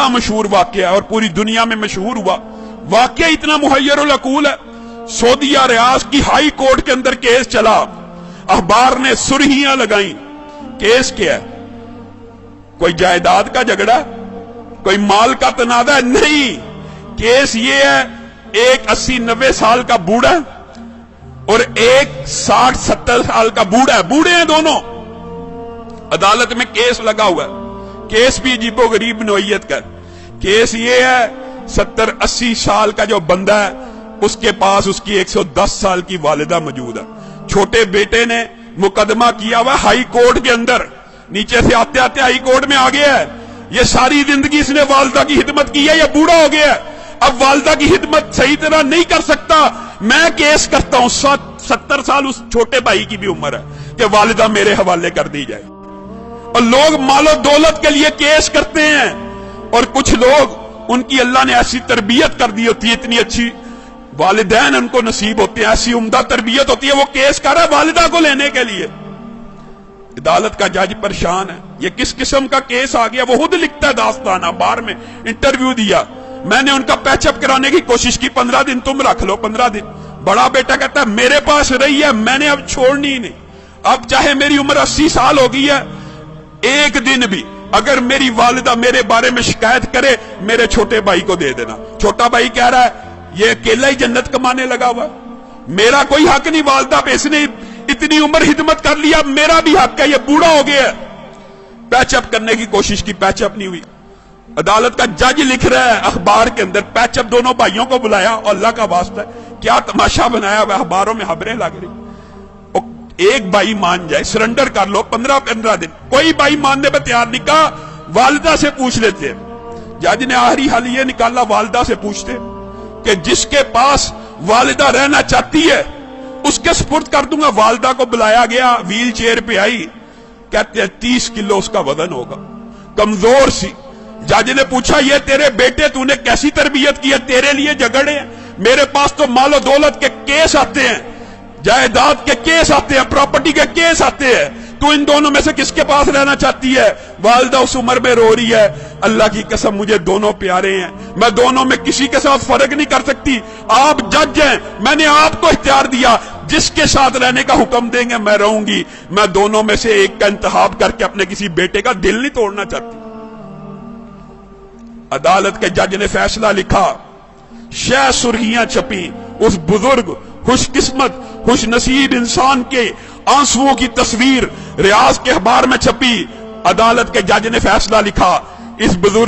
बड़ा मशहूर वाकया है और पूरी दुनिया में मशहूर हुआ। वाकया इतना मुहय्यरुल अकूल है। सऊदीया रियाज की हाई कोर्ट के अंदर केस चला, अखबार ने सुर्खियां लगाई। केस क्या है? कोई जायदाद का झगड़ा, कोई माल का तनाजा? नहीं, केस ये है, एक 80-90 साल का बूढ़ा और एक 60-70 साल का बूढ़ा है, बूढ़े हैं दोनों, अदालत में केस लगा हुआ है। केस भी अजीबो गरीब नौइयत का। केस ये है, 70-80 साल का जो बंदा है उसके पास उसकी 110 साल की वालिदा मौजूद है। छोटे बेटे ने मुकदमा किया हुआ हाई कोर्ट के अंदर, नीचे से आते आते हाई कोर्ट में आ गया है। ये सारी जिंदगी इसने वालिदा की खिदमत की है, ये बूढ़ा हो गया है, अब वालिदा की खिदमत सही तरह नहीं कर सकता, मैं केस करता हूं। 70 साल उस छोटे भाई की भी उम्र है कि वालिदा मेरे हवाले कर दी जाए। और लोग मालो दौलत के लिए केस करते हैं, और कुछ लोग, उनकी अल्लाह ने ऐसी तरबियत कर दी होती है, इतनी अच्छी वालिदैन उनको नसीब होते हैं, ऐसी उम्दा तरबियत होती है, वो केस कर रहा है वालिदा को लेने के लिए। अदालत का जज परेशान है, ये किस किस्म का केस आ गया। वो खुद लिखता है दास्तान, अखबार में इंटरव्यू दिया, मैंने उनका पैचअप कराने की कोशिश की, 15 दिन तुम रख लो, 15 दिन। बड़ा बेटा कहता है मेरे पास रही है, मैंने अब छोड़नी ही नहीं, अब चाहे मेरी उम्र 80 साल हो गई है, एक दिन भी अगर मेरी वालिदा मेरे बारे में शिकायत करे, मेरे छोटे भाई को दे देना। छोटा भाई कह रहा है ये अकेला ही जन्नत कमाने लगा हुआ, मेरा कोई हक नहीं वालिदा पे, इसने इतनी उम्र हिदमत कर लिया, मेरा भी हक है, ये बूढ़ा हो गया। पैचअप करने की कोशिश की, पैचअप नहीं हुई। अदालत का जज लिख रहा है अखबार के अंदर, पैचअप दोनों भाइयों को बुलाया, और अल्लाह का वास्ता क्या तमाशा बनाया हुआ, अखबारों में खबरें लग रही। एक भाई मान जाए, सरेंडर कर लो, 15-15 दिन। कोई भाई मानने पर तैयार नहीं, कहा वालिदा से पूछ लेते हैं। जज ने आखिरी हल ये निकाला, वालिदा से पूछते कि जिसके पास वालिदा रहना चाहती है उसके सुपुर्द कर दूंगा। वालिदा को बुलाया गया, व्हील चेयर पे आई, कहते हैं 30 किलो उसका वजन होगा, कमजोर सी। जज ने पूछा ये तेरे बेटे तूने कैसी तरबियत की है, तेरे लिए झगड़े हैं, मेरे पास तो मालो दौलत के केस आते हैं, जायदाद के केस आते हैं, प्रॉपर्टी के केस आते हैं, तू इन दोनों में से किसके पास रहना चाहती है? वालिदा उस उम्र में रो रही है, अल्लाह की कसम मुझे दोनों प्यारे हैं, मैं दोनों में किसी के साथ फर्क नहीं कर सकती, आप जज हैं, मैंने आपको इख्तियार दिया, जिसके साथ रहने का हुक्म देंगे मैं रहूंगी, मैं दोनों में से एक का इंतखाब करके अपने किसी बेटे का दिल नहीं तोड़ना चाहती। अदालत के जज ने फैसला लिखा, शह सुर्खियां छपी, उस बुजुर्ग खुशकिस्मत खुशनसीब इंसान के आंसुओं की तस्वीर रियाज के अखबार में छपी। अदालत के जज ने फैसला लिखा, इस बुजुर्ग